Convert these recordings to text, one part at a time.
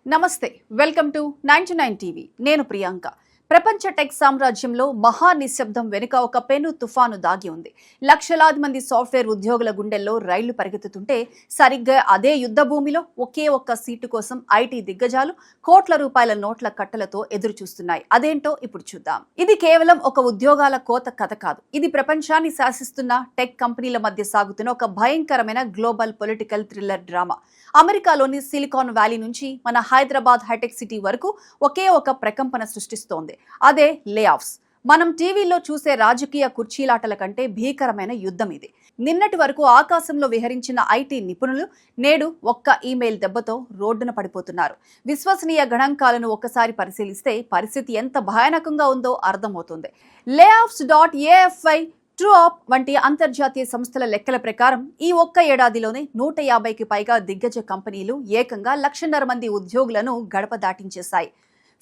నమస్తే welcome to 99 TV నేను ప్రియాంక ప్రపంచ టెక్ సామ్రాజ్యంలో మహా నిశ్శబ్దం వెనుక ఒక పెను తుఫాను దాగి ఉంది. లక్షలాది మంది సాఫ్ట్వేర్ ఉద్యోగుల గుండెల్లో రైళ్లు పరిగెత్తుతుంటే సరిగ్గా అదే యుద్ధ భూమిలో ఒకే ఒక్క సీటు కోసం ఐటీ దిగ్గజాలు కోట్ల రూపాయల నోట్ల కట్టలతో ఎదురు చూస్తున్నాయి. అదేంటో ఇప్పుడు చూద్దాం. ఇది కేవలం ఒక ఉద్యోగాల కోత కథ కాదు. ఇది ప్రపంచాన్ని శాసిస్తున్న టెక్ కంపెనీల మధ్య సాగుతున్న ఒక భయంకరమైన గ్లోబల్ పొలిటికల్ థ్రిల్లర్ డ్రామా. అమెరికాలోని సిలికాన్ వ్యాలీ నుంచి మన హైదరాబాద్ హైటెక్ సిటీ వరకు ఒకే ఒక ప్రకంపన సృష్టిస్తోంది. అదే లే ఆఫ్స్. మనం టీవీలో చూసే రాజకీయ కుర్చీలాటల కంటే భీకరమైన యుద్ధం ఇది. నిన్నటి వరకు ఆకాశంలో విహరించిన ఐటీ నిపుణులు నేడు ఒక్క ఈమెయిల్ దెబ్బతో రోడ్డున పడిపోతున్నారు. విశ్వసనీయ గణాంకాలను ఒక్కసారి పరిశీలిస్తే పరిస్థితి ఎంత భయానకంగా ఉందో అర్థమవుతుంది. layoffs.afy ట్రూఅప్ వంటి అంతర్జాతీయ సంస్థల లెక్కల ప్రకారం ఈ ఒక్క ఏడాదిలోనే 150కి పైగా దిగ్గజ కంపెనీలు ఏకంగా 1,50,000 మంది ఉద్యోగులను గడప దాటించేశాయి.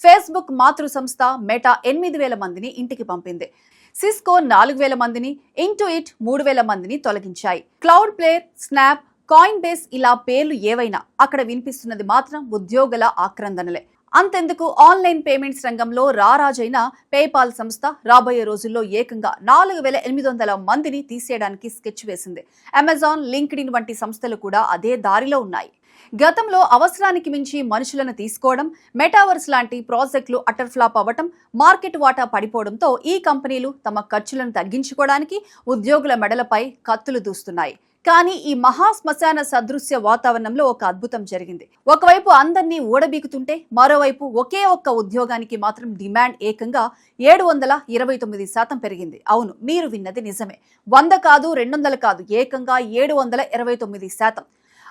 ఫేస్బుక్ మాతృ సంస్థ మెటా 8,000 మందిని ఇంటికి పంపింది. సిస్కో 4,000 మందిని, ఇంటుఇట్ 3,000 మందిని తొలగించాయి. క్లౌడ్ ప్లేర్, స్నాప్, కాయిన్ బేస్ ఇలా పేర్లు ఏవైనా అక్కడ వినిపిస్తున్నది మాత్రం ఉద్యోగుల ఆక్రందనలే. అంతెందుకు ఆన్లైన్ పేమెంట్స్ రంగంలో రారాజైన పేపాల్ సంస్థ రాబోయే రోజుల్లో ఏకంగా 4,800 మందిని తీసేయడానికి స్కెచ్ వేసింది. అమెజాన్, లింక్డ్ఇన్ వంటి సంస్థలు కూడా అదే దారిలో ఉన్నాయి. గతంలో అవసరానికి మించి మనుషులను తీసుకోవడం, మెటావర్స్ లాంటి ప్రాజెక్టులు అటర్ ఫ్లాప్ అవ్వటం, మార్కెట్ వాటా పడిపోవడంతో ఈ కంపెనీలు తమ ఖర్చులను తగ్గించుకోవడానికి ఉద్యోగుల మెడలపై కత్తులు దూస్తున్నాయి. కానీ ఈ మహా శ్మశాన సదృశ్య వాతావరణంలో ఒక అద్భుతం జరిగింది. ఒకవైపు అందరినీ ఓడబీకుతుంటే మరోవైపు ఒకే ఒక్క ఉద్యోగానికి మాత్రం డిమాండ్ ఏకంగా 729% పెరిగింది. అవును, మీరు విన్నది నిజమే. 100 కాదు, 200 కాదు, ఏకంగా 729%.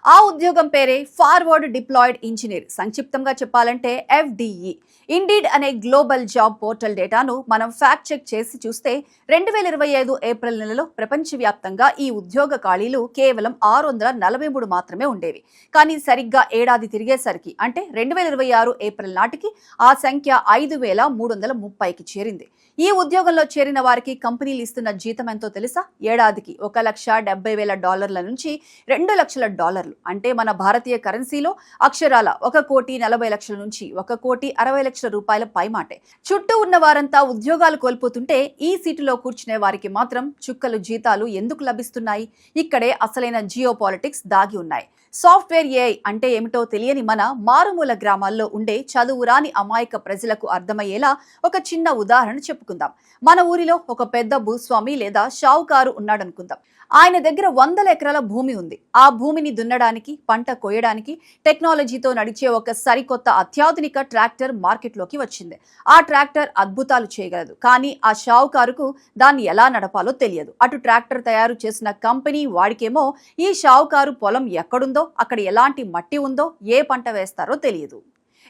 ఆ ఉద్యోగం పేరే ఫార్వర్డ్ డిప్లాయిడ్ ఇంజనీర్. సంక్షిప్తంగా చెప్పాలంటే FDE. ఇండీడ్ అనే గ్లోబల్ జాబ్ పోర్టల్ డేటాను మనం ఫ్యాక్ట్ చెక్ చేసి చూస్తే 2025 ఏప్రిల్ నెలలో ప్రపంచవ్యాప్తంగా ఈ ఉద్యోగ ఖాళీలు కేవలం 643 మాత్రమే ఉండేవి. కానీ సరిగ్గా ఏడాది తిరిగేసరికి అంటే 2026 ఏప్రిల్ నాటికి ఆ సంఖ్య 5,330కి చేరింది. ఈ ఉద్యోగంలో చేరిన వారికి కంపెనీలు ఇస్తున్న జీతం ఎంతో తెలుసా? ఏడాదికి $1,70,000 నుంచి $2,00,000. అంటే మన భారతీయ కరెన్సీలో అక్షరాల 1,40,00,000 నుంచి 1,60,00,000 రూపాయల పైమాటే. చుట్టూ ఉన్న వారంతా ఉద్యోగాలు కోల్పోతుంటే ఈ సీటులో కూర్చునే వారికి మాత్రం చుక్కలు జీతాలు ఎందుకు లభిస్తున్నాయి? ఇక్కడే అసలైన జియో పాలిటిక్స్ దాగి ఉన్నాయి. సాఫ్ట్వేర్ ఏఐ అంటే ఏమిటో తెలియని మన మారుమూల గ్రామాల్లో ఉండే చదువురాని అమాయక ప్రజలకు అర్థమయ్యేలా ఒక చిన్న ఉదాహరణ చెప్పుకుందాం. మన ఊరిలో ఒక పెద్ద భూస్వామి లేదా షావుకారు ఉన్నాడనుకుందాం. ఆయన దగ్గర 100 ఎకరాల భూమి ఉంది. ఆ భూమిని దున్నడానికి, పంట కోయడానికి టెక్నాలజీతో నడిచే ఒక సరికొత్త అత్యాధునిక ట్రాక్టర్ మార్కెట్లోకి వచ్చింది. ఆ ట్రాక్టర్ అద్భుతాలు చేయగలదు, కానీ ఆ షావుకారుకు దాన్ని ఎలా నడపాలో తెలియదు. అటు ట్రాక్టర్ తయారు చేసిన కంపెనీ వాడికేమో ఈ షావుకారు పొలం ఎక్కడుందో, అక్కడ ఎలాంటి మట్టి ఉందో, ఏ పంట వేస్తారో తెలియదు.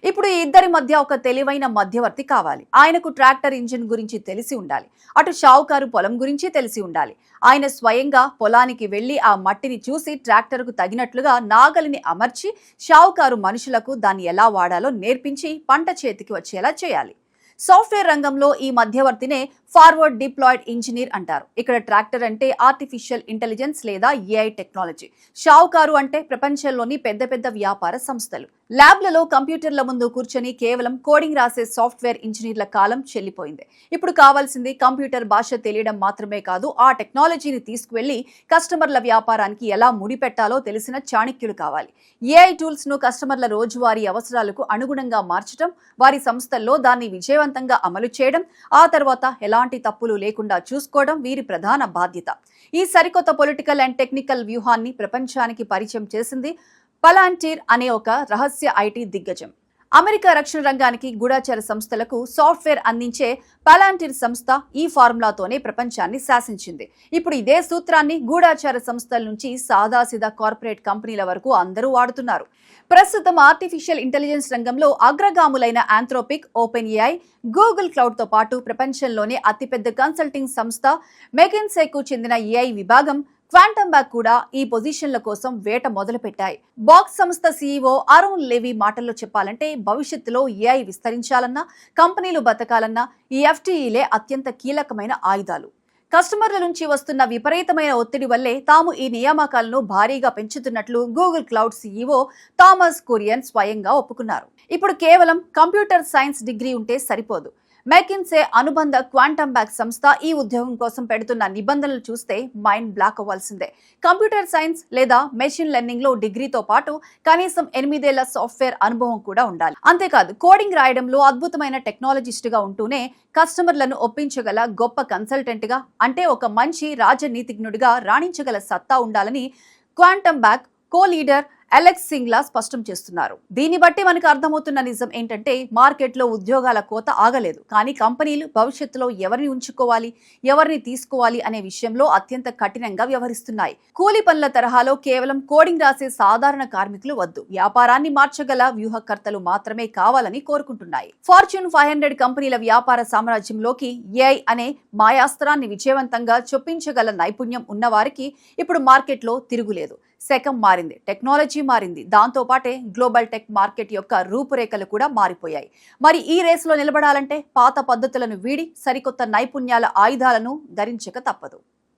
ఇప్పుడు ఈ ఇద్దరి మధ్య ఒక తెలివైన మధ్యవర్తి కావాలి. ఆయనకు ట్రాక్టర్ ఇంజిన్ గురించి తెలిసి ఉండాలి, అటు షావుకారు పొలం గురించి తెలిసి ఉండాలి. ఆయన స్వయంగా పొలానికి వెళ్లి ఆ మట్టిని చూసి ట్రాక్టర్కు తగినట్లుగా నాగలిని అమర్చి షావుకారు మనుషులకు దాన్ని ఎలా వాడాలో నేర్పించి పంట చేతికి వచ్చేలా చేయాలి. సాఫ్ట్వేర్ రంగంలో ఈ మధ్యవర్తినే ఫార్వర్డ్ డిప్లాయిడ్ ఇంజనీర్ అంటారు. ఇక్కడ ట్రాక్టర్ అంటే ఆర్టిఫిషియల్ ఇంటెలిజెన్స్ లేదా ఏఐ టెక్నాలజీ. షావుకారు అంటే ప్రపంచంలోని పెద్ద పెద్ద వ్యాపార సంస్థలు. ల్యాబ్లలో కంప్యూటర్ల ముందు కూర్చొని కేవలం కోడింగ్ రాసే సాఫ్ట్వేర్ ఇంజనీర్ల కాలం చెల్లిపోయింది. ఇప్పుడు కావాల్సింది కంప్యూటర్ భాష తెలియడం మాత్రమే కాదు, ఆ టెక్నాలజీని తీసుకువెళ్లి కస్టమర్ల వ్యాపారానికి ఎలా ముడిపెట్టాలో తెలిసిన చాణక్యులు కావాలి. ఏఐ టూల్స్ ను కస్టమర్ల రోజువారీ అవసరాలకు అనుగుణంగా మార్చడం, వారి సంస్థల్లో దాన్ని విజయవంతంగా అమలు చేయడం, ఆ తర్వాత ఎలాంటి తప్పులు లేకుండా చూసుకోవడం వీరి ప్రధాన బాధ్యత. ఈ సరికొత్త పొలిటికల్ అండ్ టెక్నికల్ వ్యూహాన్ని ప్రపంచానికి పరిచయం చేసింది పలాంటీర్ అనే ఒక రహస్య ఐటీ దిగ్గజం. అమెరికా రక్షణ రంగానికి గూఢచార సంస్థలకు సాఫ్ట్వేర్ అందించే పలాంటీర్ సంస్థ ఈ ఫార్ములాతోనే ప్రపంచాన్ని శాసించింది. ఇప్పుడు ఇదే సూత్రాన్ని గూఢచార సంస్థల నుంచి సాదాసీదా కార్పొరేట్ కంపెనీల వరకు అందరూ వాడుతున్నారు. ప్రస్తుతం ఆర్టిఫిషియల్ ఇంటెలిజెన్స్ రంగంలో అగ్రగాములైన Anthropic, open AI, Google cloud తో పాటు ప్రపంచంలోనే అతిపెద్ద కన్సల్టింగ్ సంస్థ మెకిన్సేకు చెందిన ఏఐ విభాగం క్వాంటమ్ బ్యాక్ కూడా ఈ పొజిషన్ల కోసం వేట మొదలుపెట్టాయి. బాక్స్ సంస్థ సీఈఓ అరుణ్ లెవీ మాటల్లో చెప్పాలంటే భవిష్యత్తులో ఏఐ విస్తరించాలన్నా, కంపెనీలు బతకాలన్నా ఈ FTEలే అత్యంత కీలకమైన ఆయుధాలు. కస్టమర్ల నుంచి వస్తున్న విపరీతమైన ఒత్తిడి వల్లే తాము ఈ నియామకాలను భారీగా పెంచుతున్నట్లు Google cloud CEO Thomas Kurian స్వయంగా ఒప్పుకున్నారు. ఇప్పుడు కేవలం కంప్యూటర్ సైన్స్ డిగ్రీ ఉంటే సరిపోదు. మెకిన్సే అనుబంధ క్వాంటమ్ బ్యాక్ సంస్థ ఈ ఉద్యోగం కోసం పెడుతున్న నిబంధనలు చూస్తే మైండ్ బ్లాక్ అవ్వాల్సిందే. కంప్యూటర్ సైన్స్ లేదా మెషిన్ లెర్నింగ్ లో డిగ్రీతో పాటు కనీసం 8 ఏళ్ల సాఫ్ట్వేర్ అనుభవం కూడా ఉండాలి. అంతేకాదు కోడింగ్ రాయడంలో అద్భుతమైన టెక్నాలజిస్ట్ గా ఉంటూనే కస్టమర్లను ఒప్పించగల గొప్ప కన్సల్టెంట్ గా, అంటే ఒక మంచి రాజనీతిజ్ఞుడిగా రాణించగల సత్తా ఉండాలని క్వాంటమ్ బ్యాక్ కో లీడర్ అలెక్స్ సింగ్లా స్పష్టం చేస్తున్నారు. దీన్ని బట్టి మనకు అర్థమవుతున్న నిజం ఏంటంటే మార్కెట్లో ఉద్యోగాల కోత ఆగలేదు. కానీ కంపెనీలు భవిష్యత్తులో ఎవరిని ఉంచుకోవాలి, ఎవరిని తీసుకోవాలి అనే విషయంలో అత్యంత కఠినంగా వ్యవహరిస్తున్నాయి. కూలీ పనుల తరహాలో కేవలం కోడింగ్ రాసే సాధారణ కార్మికులు వద్దు, వ్యాపారాన్ని మార్చగల వ్యూహకర్తలు మాత్రమే కావాలని కోరుకుంటున్నాయి. ఫార్చ్యూన్ 500 కంపెనీల వ్యాపార సామ్రాజ్యంలోకి ఏఐ అనే మాయాస్త్రాన్ని విజయవంతంగా చొప్పించగల నైపుణ్యం ఉన్నవారికి ఇప్పుడు మార్కెట్లో తిరుగులేదు. శకం మారింది, టెక్నాలజీ మారింది, దాంతో పాటే గ్లోబల్ టెక్ మార్కెట్ యొక్క రూపురేఖలు కూడా మారిపోయాయి. మరి ఈ రేసులో నిలబడాలంటే పాత పద్ధతులను వీడి సరికొత్త నైపుణ్యాల ఆయుధాలను ధరించక తప్పదు.